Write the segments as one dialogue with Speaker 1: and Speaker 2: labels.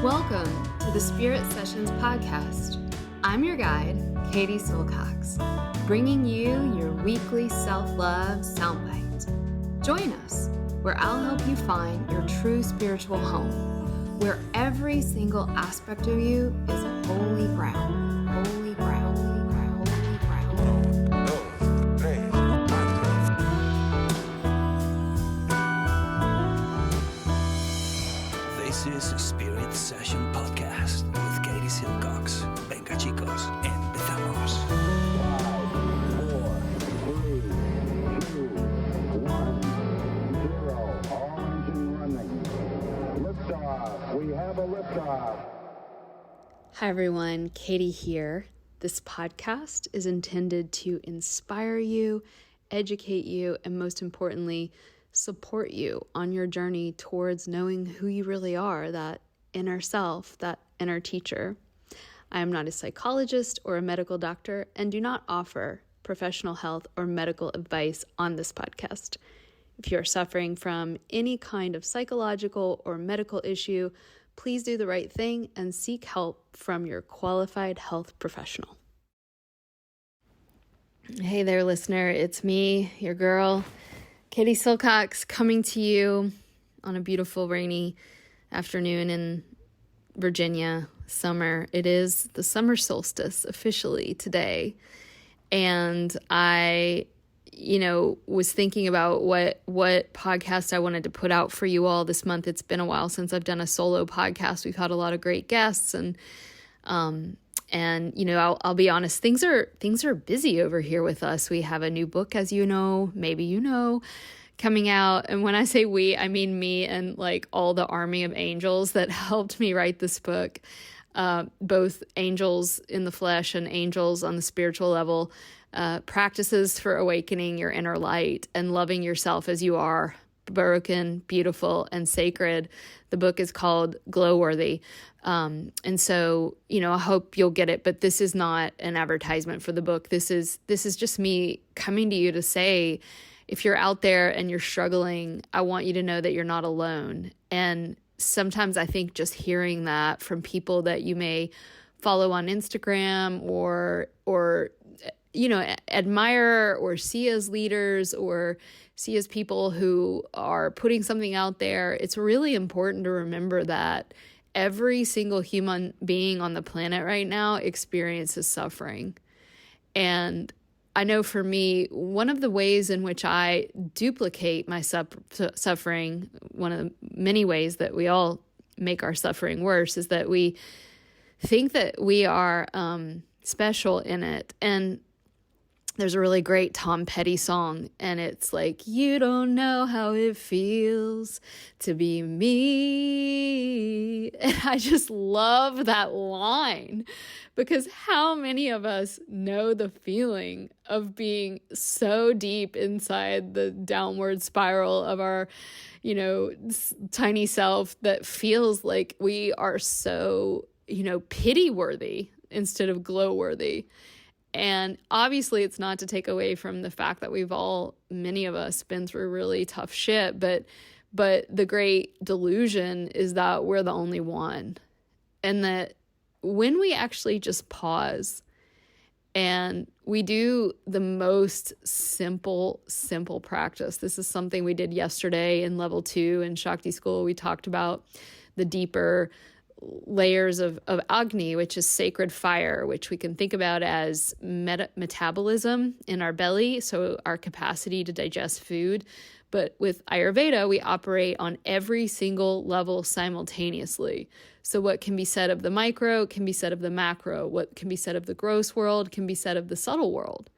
Speaker 1: Welcome to the Spirit Sessions podcast. I'm your guide, Katie Silcox, bringing you your weekly self-love soundbite. Join us, where I'll help you find your true spiritual home, where every single aspect of you is holy ground, holy ground, holy ground, holy ground.
Speaker 2: This is a Spirit Session podcast with Katie Silcox. Venga chicos, empezamos.
Speaker 3: 5, 4, 3, 2, 1, 0. All engine running. Liftoff. We have a liftoff.
Speaker 1: Hi everyone, Katie here. This podcast is intended to inspire you, educate you, and most importantly, support you on your journey towards knowing who you really are, that inner self, that inner teacher. I am not a psychologist or a medical doctor and do not offer professional health or medical advice on this podcast. If you are suffering from any kind of psychological or medical issue, please do the right thing and seek help from your qualified health professional. Hey there, listener. It's me, your girl, Katie Silcox, coming to you on a beautiful rainy afternoon in Virginia, summer. It is the summer solstice officially today. And I, was thinking about what podcast I wanted to put out for you all this month. It's been a while since I've done a solo podcast. We've had a lot of great guests and I'll be honest, things are busy over here with us. We have a new book, as you know, maybe you know, coming out. And when I say we, I mean me and like all the army of angels that helped me write this book, both angels in the flesh and angels on the spiritual level, practices for awakening your inner light and loving yourself as you are, broken, beautiful, and sacred. The book is called Glowworthy. And so, I hope you'll get it, but this is not an advertisement for the book. This is just me coming to you to say, if you're out there and you're struggling, I want you to know that you're not alone. And sometimes I think just hearing that from people that you may follow on Instagram or admire or see as leaders or see as people who are putting something out there, it's really important to remember that every single human being on the planet right now experiences suffering. And I know for me, one of the ways in which I duplicate my suffering, one of the many ways that we all make our suffering worse, is that we think that we are special in it. And there's a really great Tom Petty song, and it's like, you don't know how it feels to be me. And I just love that line, because how many of us know the feeling of being so deep inside the downward spiral of our, tiny self that feels like we are so, pity-worthy instead of glow-worthy. And obviously it's not to take away from the fact that many of us been through really tough shit, but the great delusion is that we're the only one. And that when we actually just pause and we do the most simple practice. This is something we did yesterday in level 2 in Shakti School. We talked about the deeper layers of Agni, which is sacred fire, which we can think about as metabolism in our belly, so our capacity to digest food. But with Ayurveda, we operate on every single level simultaneously. So what can be said of the micro can be said of the macro. What can be said of the gross world can be said of the subtle world.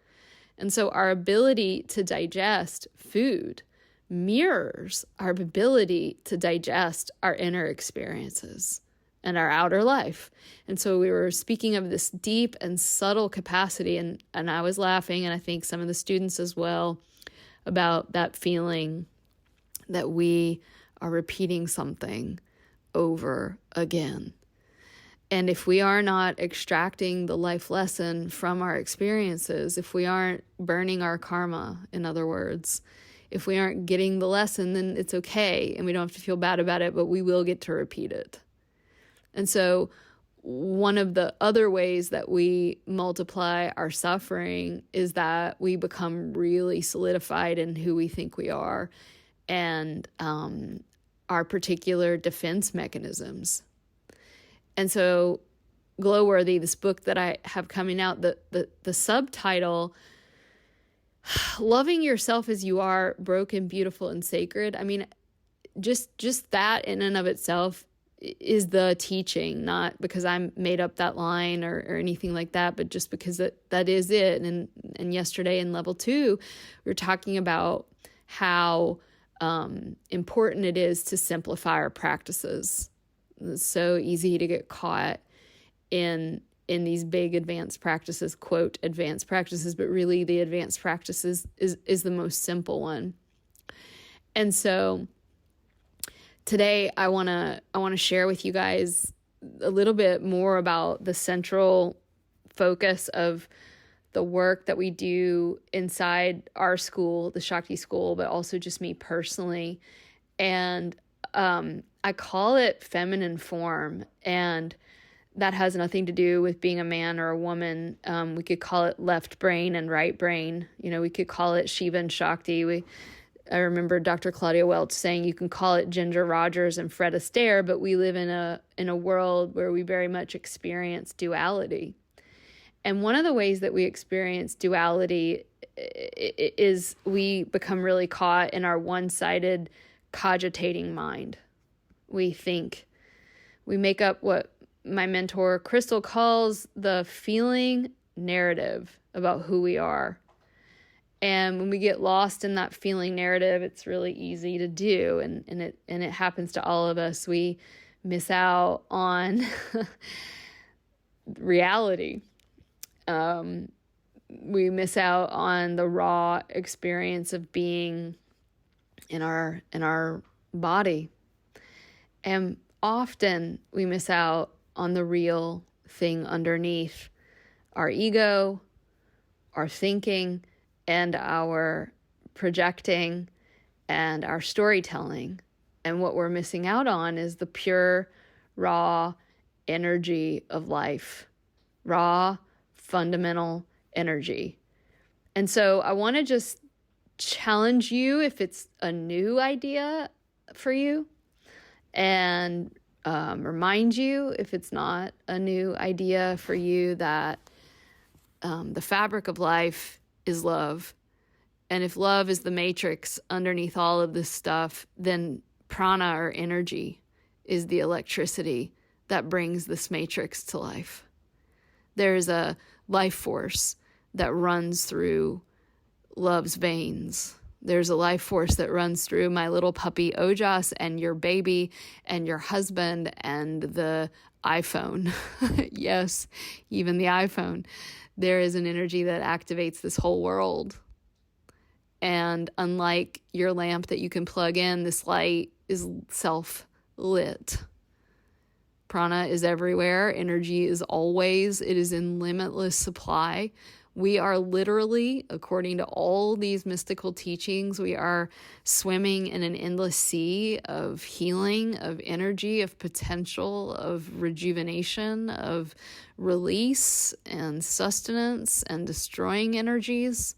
Speaker 1: And so our ability to digest food mirrors our ability to digest our inner experiences and our outer life. And so we were speaking of this deep and subtle capacity, and I was laughing, and I think some of the students as well, about that feeling that we are repeating something over again. And if we are not extracting the life lesson from our experiences, if we aren't burning our karma, in other words, if we aren't getting the lesson, then it's okay, and we don't have to feel bad about it, but we will get to repeat it. And so one of the other ways that we multiply our suffering is that we become really solidified in who we think we are and our particular defense mechanisms. And so Glowworthy, this book that I have coming out, the subtitle, Loving Yourself as You Are, Broken, Beautiful, and Sacred. I mean, just that in and of itself is the teaching, not because I made up that line or anything like that, but just because that is it. And yesterday in level 2, we were talking about how important it is to simplify our practices. It's so easy to get caught in these big advanced practices, quote, advanced practices, but really the advanced practices is the most simple one. And so today I want to share with you guys a little bit more about the central focus of the work that we do inside our school, the Shakti School, but also just me personally. And I call it feminine form, and that has nothing to do with being a man or a woman. We could call it left brain and right brain. We could call it Shiva and Shakti. I remember Dr. Claudia Welch saying you can call it Ginger Rogers and Fred Astaire, but we live in a world where we very much experience duality. And one of the ways that we experience duality is we become really caught in our one-sided cogitating mind. We think. We make up what my mentor Cristal calls the feeling narrative about who we are. And when we get lost in that feeling narrative, it's really easy to do, and it happens to all of us. We miss out on reality. We miss out on the raw experience of being in our body. And often we miss out on the real thing underneath our ego, our thinking, and our projecting and our storytelling. And what we're missing out on is the pure, raw energy of life, raw, fundamental energy. And so I want to just challenge you, if it's a new idea for you, and remind you, if it's not a new idea for you, that the fabric of life is love. And if love is the matrix underneath all of this stuff, then prana, or energy, is the electricity that brings this matrix to life. There's a life force that runs through love's veins. There's a life force that runs through my little puppy Ojas and your baby and your husband and the iPhone. Yes, even the iPhone. There is an energy that activates this whole world. And unlike your lamp that you can plug in, this light is self-lit. Prana is everywhere. Energy is always. It is in limitless supply. We are literally, according to all these mystical teachings, we are swimming in an endless sea of healing, of energy, of potential, of rejuvenation, of release and sustenance and destroying energies.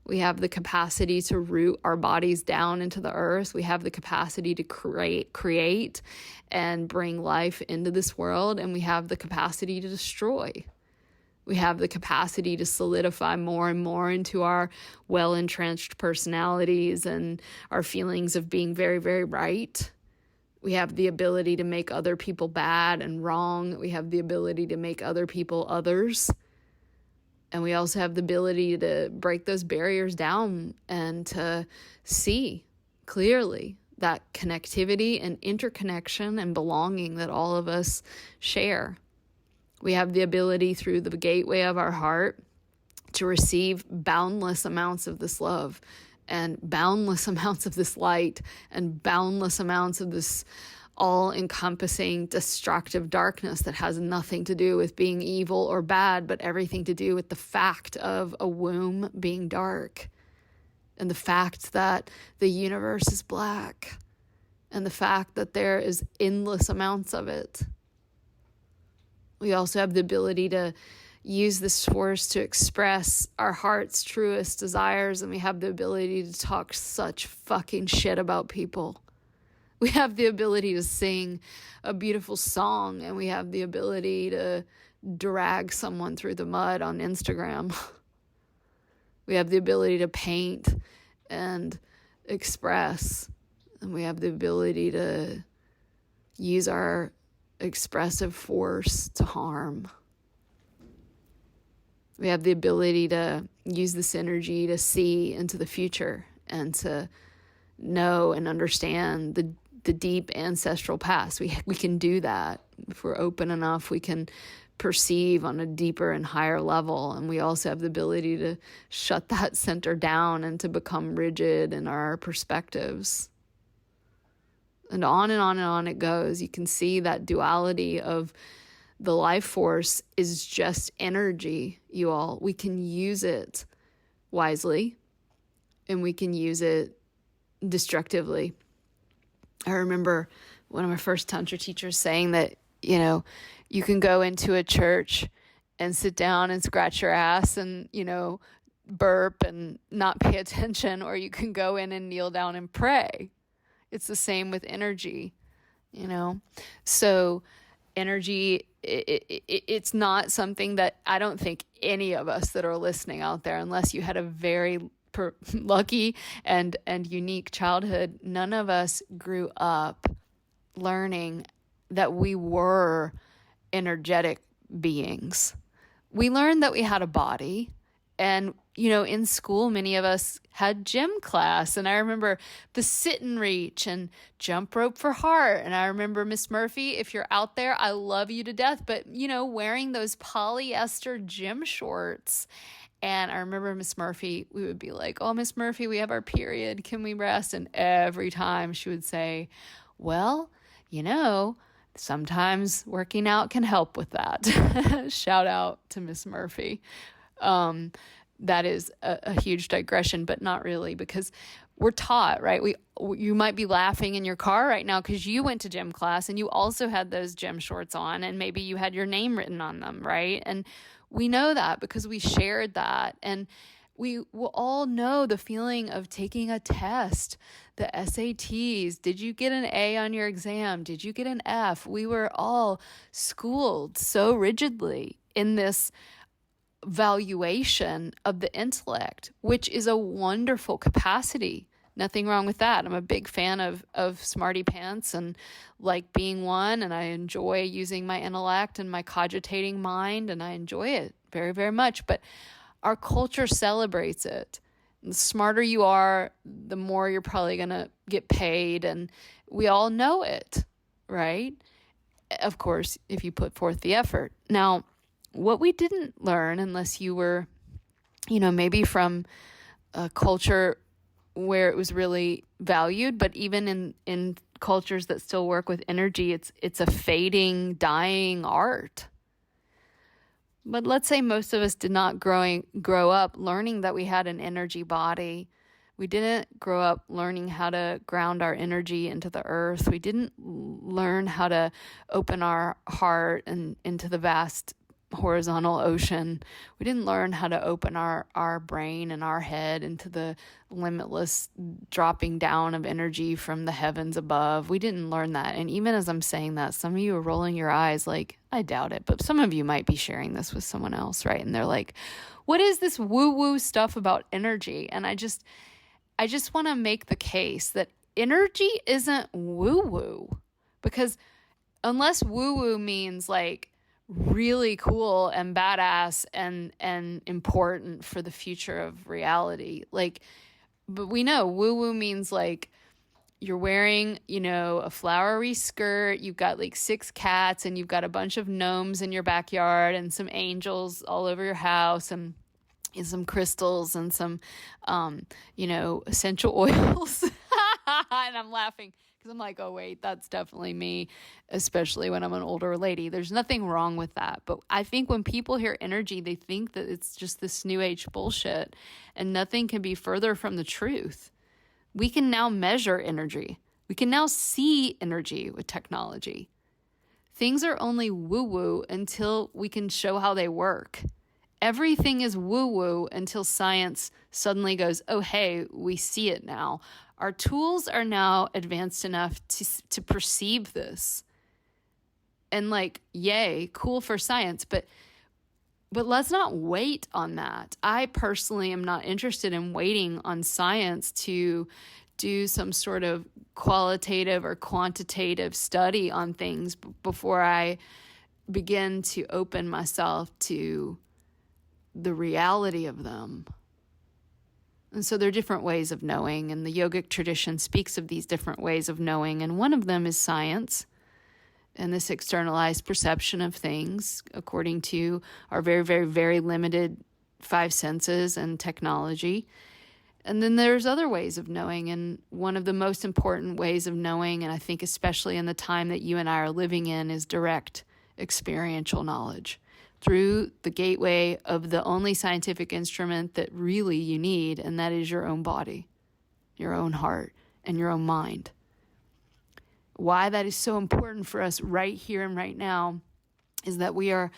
Speaker 1: We have the capacity to root our bodies down into the earth. We have the capacity to create and bring life into this world, and we have the capacity to destroy. We have the capacity to solidify more and more into our well-entrenched personalities and our feelings of being very, very right. We have the ability to make other people bad and wrong. We have the ability to make other people others. And we also have the ability to break those barriers down and to see clearly that connectivity and interconnection and belonging that all of us share. We have the ability through the gateway of our heart to receive boundless amounts of this love and boundless amounts of this light and boundless amounts of this all-encompassing destructive darkness that has nothing to do with being evil or bad, but everything to do with the fact of a womb being dark, and the fact that the universe is black, and the fact that there is endless amounts of it. We also have the ability to use this force to express our heart's truest desires, and we have the ability to talk such fucking shit about people. We have the ability to sing a beautiful song, and we have the ability to drag someone through the mud on Instagram. We have the ability to paint and express, and we have the ability to use our expressive force to harm. We have the ability to use this energy to see into the future and to know and understand the deep ancestral past. We can do that. If we're open enough, we can perceive on a deeper and higher level. And we also have the ability to shut that center down and to become rigid in our perspectives. And on and on and on it goes. You can see that duality of the life force is just energy, you all. We can use it wisely, and we can use it destructively. I remember one of my first Tantra teachers saying that, you can go into a church and sit down and scratch your ass and, burp and not pay attention, or you can go in and kneel down and pray. It's the same with energy, So energy, it's not something that I don't think any of us that are listening out there, unless you had a very lucky and unique childhood, none of us grew up learning that we were energetic beings. We learned that we had a body, and in school many of us had gym class, and I remember the sit and reach and jump rope for heart. And I remember Miss Murphy, if you're out there, I love you to death, but wearing those polyester gym shorts. And I remember Miss Murphy, we would be like, "Oh, Miss Murphy, we have our period. Can we rest?" And every time she would say, "Well, sometimes working out can help with that." Shout out to Miss Murphy. That is a huge digression, but not really, because we're taught, right? You might be laughing in your car right now because you went to gym class and you also had those gym shorts on, and maybe you had your name written on them, right? And we know that because we shared that. And we will all know the feeling of taking a test, the SATs. Did you get an A on your exam? Did you get an F? We were all schooled so rigidly in this valuation of the intellect, which is a wonderful capacity. Nothing wrong with that. I'm a big fan of smarty pants and like being one, and I enjoy using my intellect and my cogitating mind, and I enjoy it very, very much. But our culture celebrates it. And the smarter you are, the more you're probably going to get paid, and we all know it, right? Of course, if you put forth the effort. Now, what we didn't learn, unless you were, maybe from a culture where it was really valued, but even in cultures that still work with energy, it's a fading, dying art. But let's say most of us did not grow up learning that we had an energy body. We didn't grow up learning how to ground our energy into the earth. We didn't learn how to open our heart and into the vast horizontal ocean. We didn't learn how to open our brain and our head into the limitless dropping down of energy from the heavens above. We didn't learn that. And even as I'm saying that, some of you are rolling your eyes like, I doubt it, but some of you might be sharing this with someone else, right? And they're like, what is this woo-woo stuff about energy? And I just want to make the case that energy isn't woo-woo, because unless woo-woo means like really cool and badass and important for the future of reality, but we know woo-woo means like you're wearing, a flowery skirt, you've got like 6 cats, and you've got a bunch of gnomes in your backyard and some angels all over your house, and some crystals and some, essential oils. And I'm laughing because I'm like, oh, wait, that's definitely me, especially when I'm an older lady. There's nothing wrong with that. But I think when people hear energy, they think that it's just this new age bullshit, and nothing can be further from the truth. We can now measure energy. We can now see energy with technology. things are only woo-woo until we can show how they work. Everything is woo-woo until science suddenly goes, oh, hey, we see it now. Our tools are now advanced enough to perceive this. And like, yay, cool for science, but let's not wait on that. I personally am not interested in waiting on science to do some sort of qualitative or quantitative study on things before I begin to open myself to the reality of them. And so there are different ways of knowing, and the yogic tradition speaks of these different ways of knowing, and one of them is science and this externalized perception of things according to our very, very, very limited five senses and technology. And then there's other ways of knowing, and one of the most important ways of knowing, and I think especially in the time that you and I are living in, is direct experiential knowledge through the gateway of the only scientific instrument that really you need, and that is your own body, your own heart, and your own mind. Why that is so important for us right here and right now is that we are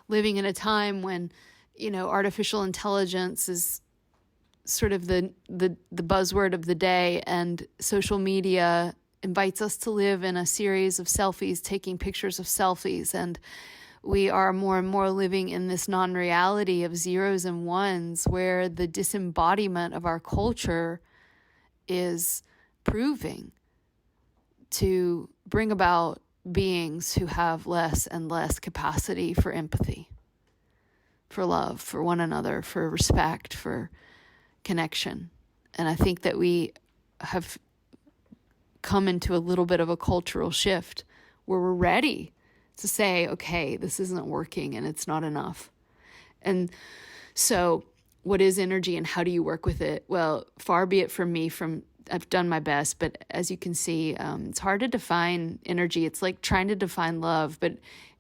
Speaker 1: living in a time when, artificial intelligence is sort of the buzzword of the day, and social media invites us to live in a series of selfies, taking pictures of selfies, and we are more and more living in this non-reality of zeros and ones where the disembodiment of our culture is proving to bring about beings who have less and less capacity for empathy, for love, for one another, for respect, for connection. And I think that we have come into a little bit of a cultural shift where we're ready to say, okay, this isn't working and it's not enough. And so what is energy and how do you work with it? Well, far be it from me I've done my best, but as you can see, it's hard to define energy. It's like trying to define love, but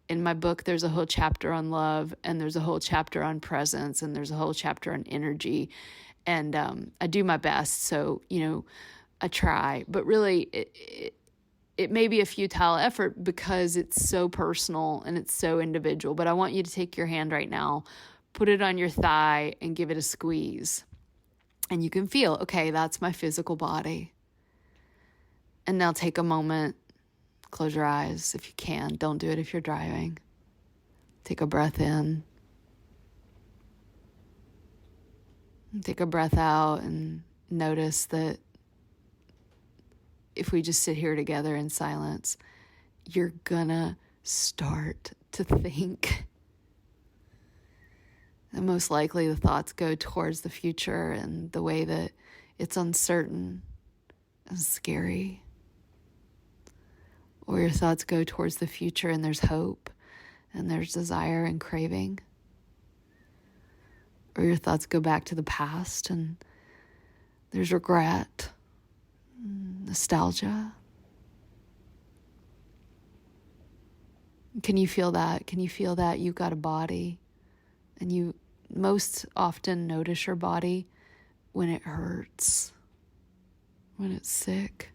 Speaker 1: in my book, there's a whole chapter on love, and there's a whole chapter on presence, and there's a whole chapter on energy. And I do my best, so, I try. But really, it may be a futile effort because it's so personal and it's so individual. But I want you to take your hand right now, put it on your thigh, and give it a squeeze. And you can feel, okay, that's my physical body. And now take a moment, close your eyes if you can. Don't do it if you're driving. Take a breath in. Take a breath out and notice that if we just sit here together in silence, you're gonna start to think. And most likely the thoughts go towards the future and the way that it's uncertain and scary. Or your thoughts go towards the future and there's hope and there's desire and craving. Or your thoughts go back to the past and there's regret, nostalgia. Can you feel that? Can you feel that you've got a body and you most often notice your body when it hurts, when it's sick?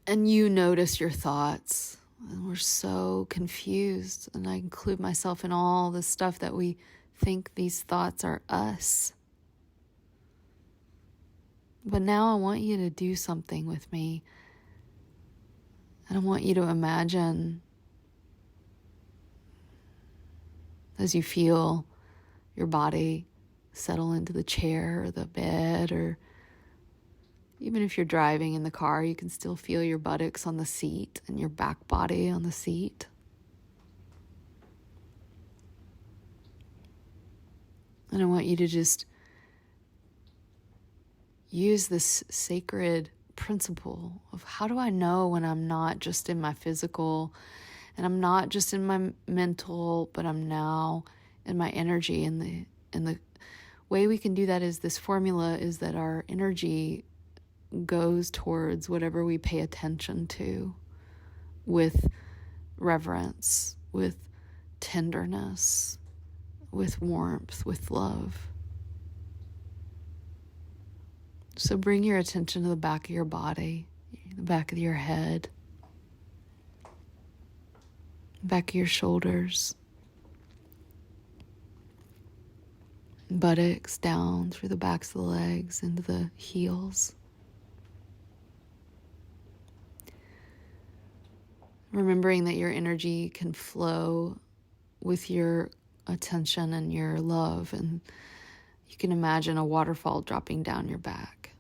Speaker 1: And you notice your thoughts. And we're so confused. And I include myself in all the stuff that we think these thoughts are us. But now I want you to do something with me. And I want you to imagine as you feel your body settle into the chair or the bed, or even if you're driving in the car, you can still feel your buttocks on the seat and your back body on the seat. And I want you to just use this sacred principle of how do I know when I'm not just in my physical and I'm not just in my mental, but I'm now in my energy. And the way we can do that is this formula is that our energy goes towards whatever we pay attention to with reverence, with tenderness, with warmth, with love. So bring your attention to the back of your body, the back of your head, back of your shoulders, buttocks down through the backs of the legs into the heels. Remembering that your energy can flow with your attention and your love, and you can imagine a waterfall dropping down your back.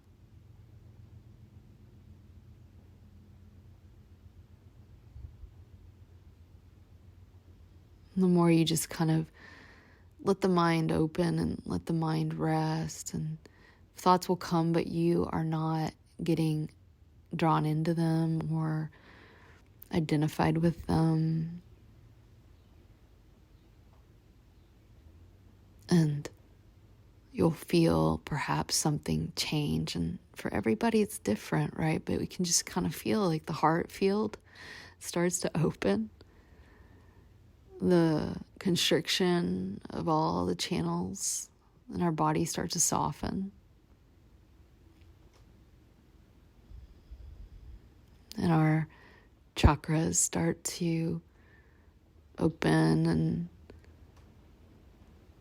Speaker 1: And the more you just kind of let the mind open and let the mind rest, and thoughts will come, but you are not getting drawn into them or identified with them. And you'll feel perhaps something change. And for everybody it's different, right? But we can just kind of feel like the heart field starts to open. The constriction of all the channels in our body start to soften. And our chakras start to open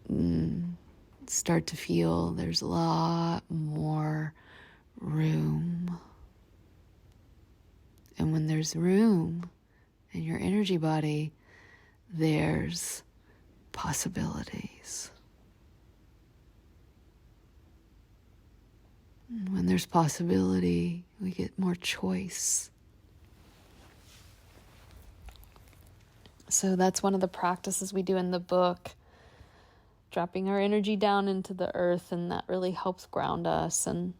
Speaker 1: and start to feel there's a lot more room. And when there's room in your energy body, there's possibilities. And when there's possibility, we get more choice. So that's one of the practices we do in the book, dropping our energy down into the earth, and that really helps ground us. And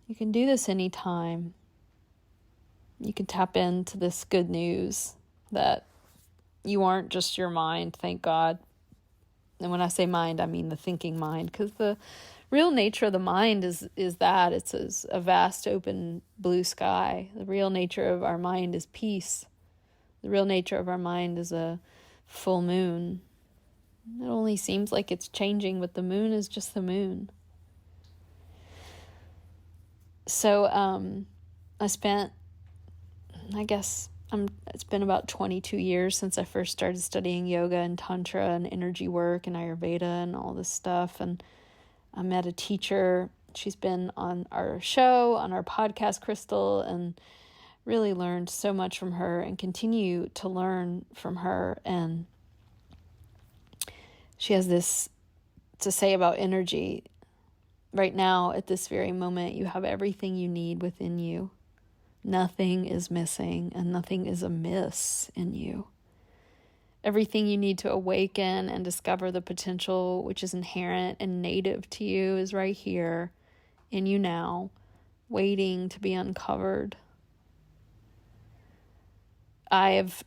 Speaker 1: you can do this anytime. You can tap into this good news that you aren't just your mind, thank God. And when I say mind, I mean the thinking mind, because the real nature of the mind is that it's a vast open blue sky. The real nature of our mind is peace. The real nature of our mind is a full moon. It only seems like it's changing, but the moon is just the moon. So it's been about 22 years since I first started studying yoga and tantra and energy work and Ayurveda and all this stuff. And I met a teacher. She's been on our show, on our podcast, Cristal, and really learned so much from her and continue to learn from her. And she has this to say about energy. Right now, at this very moment, you have everything you need within you. Nothing is missing and nothing is amiss in you. Everything you need to awaken and discover the potential which is inherent and native to you is right here in you now, waiting to be uncovered. I've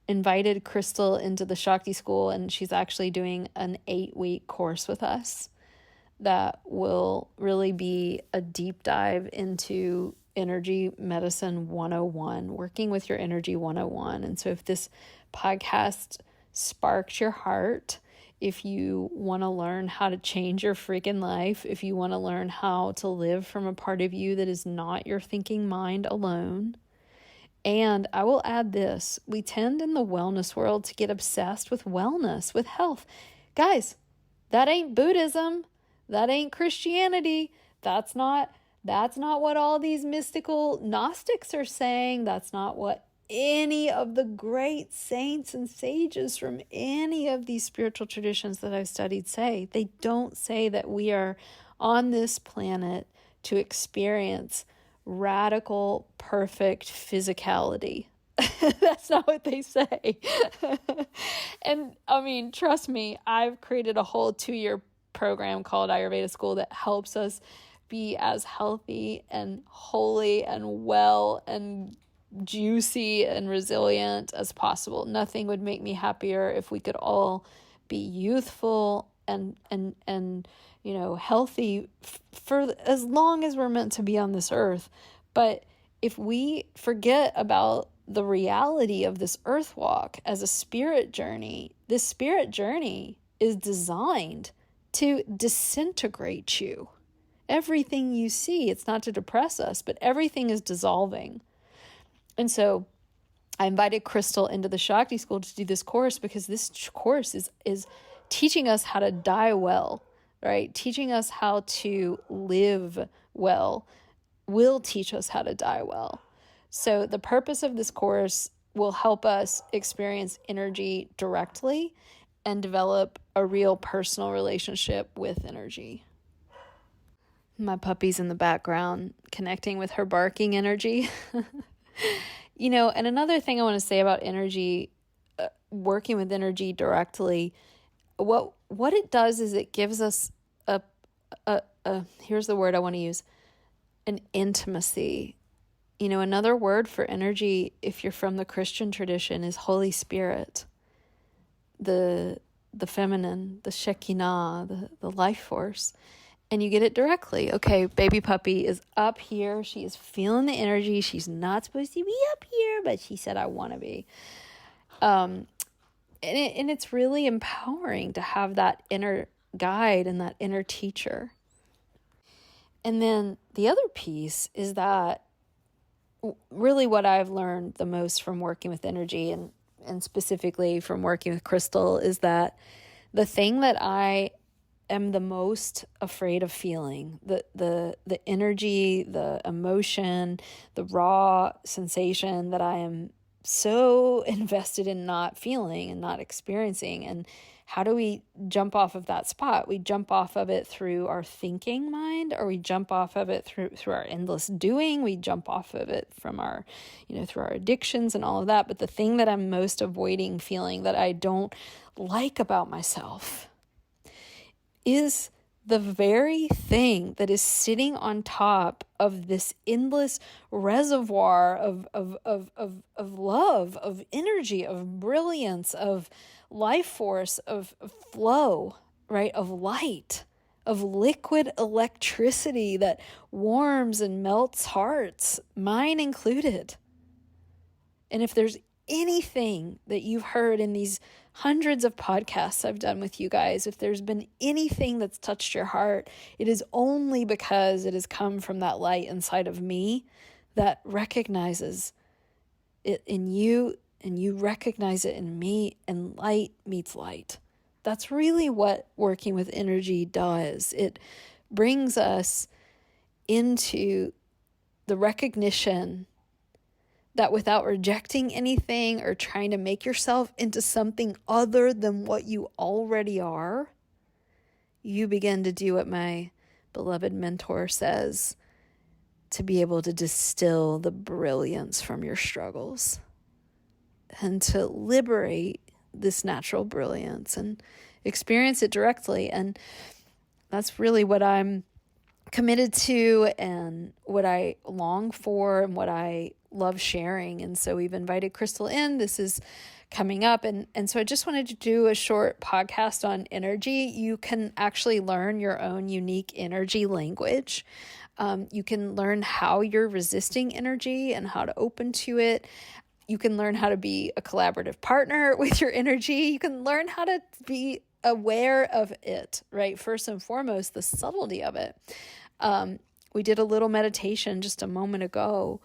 Speaker 1: invited Cristal into the Shakti School, and she's actually doing an 8-week course with us that will really be a deep dive into Energy Medicine 101, working with your energy 101. And so if this podcast sparked your heart, if you want to learn how to change your freaking life, if you want to learn how to live from a part of you that is not your thinking mind alone. And I will add this, we tend in the wellness world to get obsessed with wellness, with health. Guys, that ain't Buddhism. That ain't Christianity. That's not what all these mystical Gnostics are saying. That's not what any of the great saints and sages from any of these spiritual traditions that I've studied say. They don't say that we are on this planet to experience radical, perfect physicality. That's not what they say. And I mean, trust me, I've created a whole 2-year program called Ayurveda School that helps us be as healthy and holy and well and juicy and resilient as possible. Nothing would make me happier if we could all be youthful and healthy for as long as we're meant to be on this earth. But if we forget about the reality of this earth walk as a spirit journey, this spirit journey is designed to disintegrate you everything you see, it's not to depress us, but everything is dissolving. And so I invited Cristal into the Shakti School to do this course because this course is teaching us how to die well, right? Teaching us how to live well will teach us how to die well. So the purpose of this course will help us experience energy directly and develop a real personal relationship with energy. My puppy's in the background connecting with her barking energy. And another thing I want to say about energy, working with energy directly, what it does is it gives us a here's the word I want to use, an intimacy. Another word for energy, if you're from the Christian tradition, is Holy Spirit, the feminine, the Shekinah, the life force. And you get it directly. Okay, baby puppy is up here. She is feeling the energy. She's not supposed to be up here, but she said, I want to be. And it's really empowering to have that inner guide and that inner teacher. And then the other piece is that really what I've learned the most from working with energy and specifically from working with Cristal is that the thing that I am the most afraid of feeling, the energy, the emotion, the raw sensation that I am so invested in not feeling and not experiencing. And how do we jump off of that spot? We jump off of it through our thinking mind, or we jump off of it through our endless doing. We jump off of it from our, through our addictions and all of that. But the thing that I'm most avoiding feeling, that I don't like about myself, is the very thing that is sitting on top of this endless reservoir of love, of energy, of brilliance, of life force, of flow, right? Of light, of liquid electricity that warms and melts hearts, mine included. And if there's anything that you've heard in these hundreds of podcasts I've done with you guys, if there's been anything that's touched your heart, it is only because it has come from that light inside of me that recognizes it in you, and you recognize it in me, and light meets light. That's really what working with energy does. It brings us into the recognition that without rejecting anything or trying to make yourself into something other than what you already are, you begin to do what my beloved mentor says, to be able to distill the brilliance from your struggles and to liberate this natural brilliance and experience it directly. And that's really what I'm committed to and what I long for and what I love sharing. And so we've invited Cristal in. This is coming up. And so I just wanted to do a short podcast on energy. You can actually learn your own unique energy language. You can learn how you're resisting energy and how to open to it. You can learn how to be a collaborative partner with your energy. You can learn how to be aware of it, right? First and foremost, the subtlety of it. We did a little meditation just a moment ago,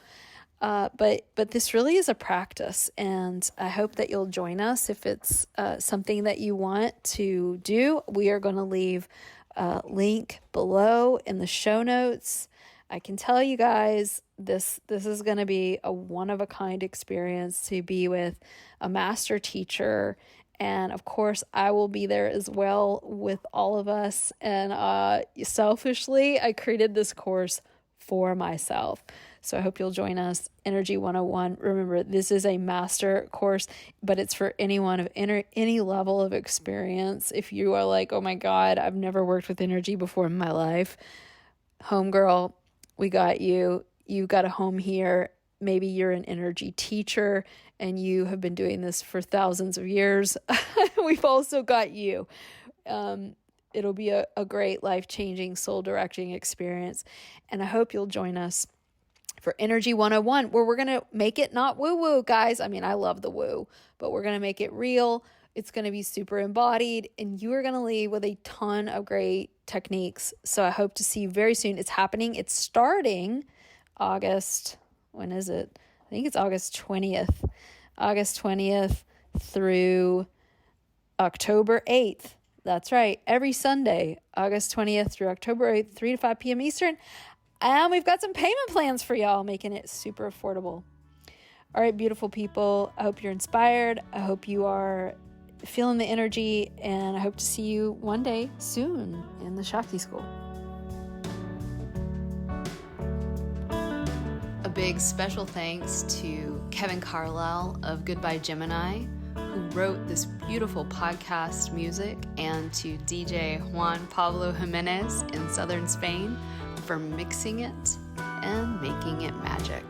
Speaker 1: but this really is a practice, and I hope that you'll join us if it's something that you want to do. We are going to leave a link below in the show notes. I can tell you guys, this is going to be a one-of-a-kind experience to be with a master teacher. And of course, I will be there as well with all of us. And selfishly, I created this course for myself. So I hope you'll join us. Energy 101. Remember, this is a master course, but it's for anyone of any level of experience. If you are like, oh my God, I've never worked with energy before in my life, homegirl, we got you. You got a home here. Maybe you're an energy teacher and you have been doing this for thousands of years. We've also got you. It'll be a great life-changing, soul-directing experience. And I hope you'll join us for Energy 101, where we're going to make it not woo-woo, guys. I mean, I love the woo, but we're going to make it real. It's going to be super embodied, and you are going to leave with a ton of great techniques. So I hope to see you very soon. It's happening. It's starting August. When is it? I think it's August 20th. August 20th through October 8th. That's right. Every Sunday, August 20th through October 8th, 3 to 5 p.m. Eastern. And we've got some payment plans for y'all, making it super affordable. All right, beautiful people. I hope you're inspired. I hope you are feeling the energy, and I hope to see you one day soon in the Shakti School. A big special thanks to Kevin Carlisle of Goodbye Gemini, who wrote this beautiful podcast music, and to DJ Juan Pablo Jimenez in southern Spain for mixing it and making it magic.